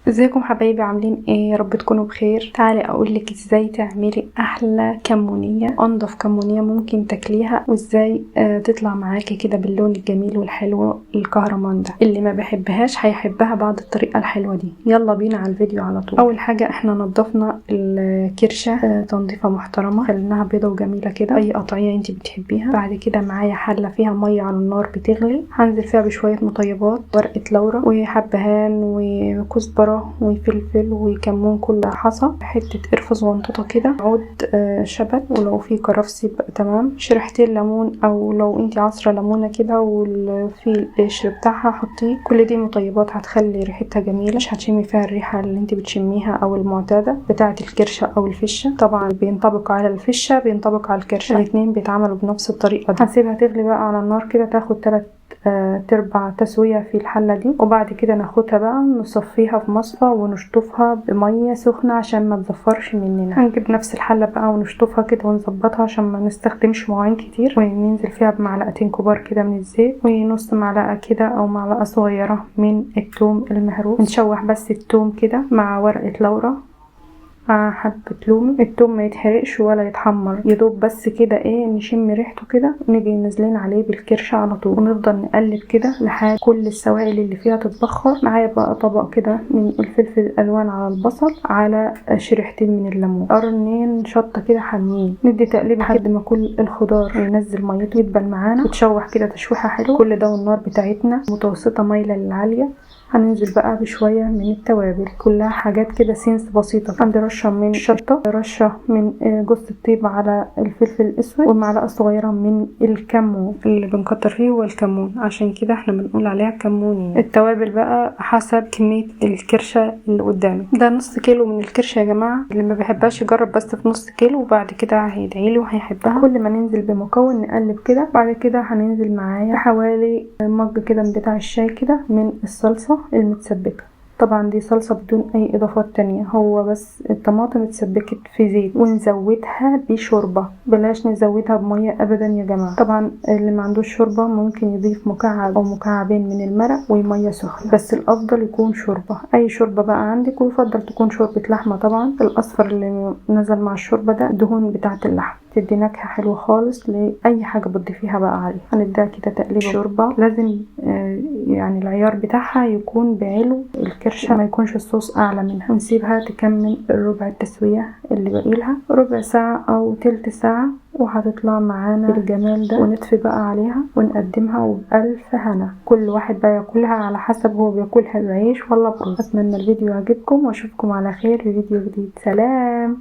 ازيكم حبايبي، عاملين ايه؟ يا رب تكونوا بخير. تعالي اقولك ازاي تعملي احلى كمونية، انضف كمونية ممكن تاكليها، وازاي تطلع معاكي كده باللون الجميل والحلو الكهرمان ده. اللي ما بيحبهاش هيحبها بعد الطريقة الحلوة دي. يلا بينا على الفيديو على طول. اول حاجة احنا نضفنا الكرشة تنظيفة محترمة، خليناها بيضة وجميلة كده، اي قطعية انت بتحبيها. بعد كده معايا حلة فيها مية على النار بتغلي، هنزل فيها بشوية مطيبات، ورقة لورا وحبهان وكزبرة وفلفل وكمون، كل حصى، حتة قرفة صغنطوطة كده، عود شبت، ولو في كرفس يبقى تمام، شريحتين ليمون، او لو انتي عصرة ليمونة كده وفي القشر بتاعها حطيه. كل دي مطيبات هتخلي ريحتها جميلة، مش هتشمي فيها الريحة اللي انتي بتشميها او المعتادة بتاعة الكرشة او الفشة. طبعا بينطبق على الفشة بينطبق على الكرشة، الاتنين بيتعملوا بنفس الطريقة دي. هنسيبها تغلي بقى على النار كده، تاخد 3 تربع تسوية في الحلة دي، وبعد كده ناخدها بقى نصفيها في مصفى ونشطفها بمية سخنة عشان ما تزفرش مننا. هنجيب نفس الحلة بقى ونشطفها كده ونظبطها عشان ما نستخدمش مواعين كتير، وننزل فيها بمعلقتين كبار كده من الزيت، ونص معلقة كده او معلقة صغيرة من الثوم المهروس. نشوح بس الثوم كده مع ورقة لورا مع حبة لومي. التوم ما يتحرقش ولا يتحمر، يدوب بس كده ايه، نشم ريحته كده، ونيجي نازلين عليه بالكرشة على طول، ونفضل نقلب كده لحد كل السوائل اللي فيها تتبخر. معايا بقى طبق كده من الفلفل الالوان على البصل، على شريحتين من الليمون، قرنين شطة كده حامين. ندي تقليبه لحد ما كل الخضار ينزل ميته يدبل معانا، وتشوح كده تشويحة حلوة. كل ده والنار بتاعتنا متوسطة مايلة للعالية. هننزل بقى بشوية من التوابل، كلها حاجات كده سينس بسيطة. عندي رشة من الشطة، رشة من جوز الطيب على الفلفل الاسود، ومعلقة صغيرة من الكمون. اللي بنكتر فيه هو الكمون، عشان كده احنا بنقول عليها كمونية. التوابل بقى حسب كمية الكرشة اللي قدامك. ده نص كيلو من الكرشة يا جماعة، اللي ما بيحبهاش يجرب بس في نص كيلو، وبعد كده هيدعيلي وهيحبها. كل ما ننزل بمكون نقلب كده. بعد كده هننزل معايا حوالي مج كده بتاع الشاي كده من الصلصة المتسبكة. طبعا دي صلصة بدون اي اضافات تانية، هو بس الطماطم اتسبكت في زيت، ونزودها بشوربة، بلاش نزودها بمية ابدا يا جماعة. طبعا اللي ما عندوش شوربة ممكن يضيف مكعب او مكعبين من المرق ومية سخنة، بس الافضل يكون شوربة، اي شوربة بقى عندك، ويفضل تكون شوربة لحمة. طبعا الاصفر اللي نزل مع الشوربة ده دهون بتاعة اللحم، تدي نكهة حلوة خالص لأي حاجة بتضيفيها بقى عليها. هنديها كده تقليبة. شوربة لازم يعني العيار بتاعها يكون بعلو الكرشة، ما يكونش الصوص أعلى منها. ونسيبها تكمل ربع التسوية اللي باقيلها، ربع ساعة أو تلت ساعة، وهتطلع معانا بالجمال ده. ونطفي بقى عليها ونقدمها وبألف هنا. كل واحد بقى ياكلها على حسب هو بياكلها بعيش ولا برز. أتمنى الفيديو يعجبكم، واشوفكم على خير في فيديو جديد. سلام.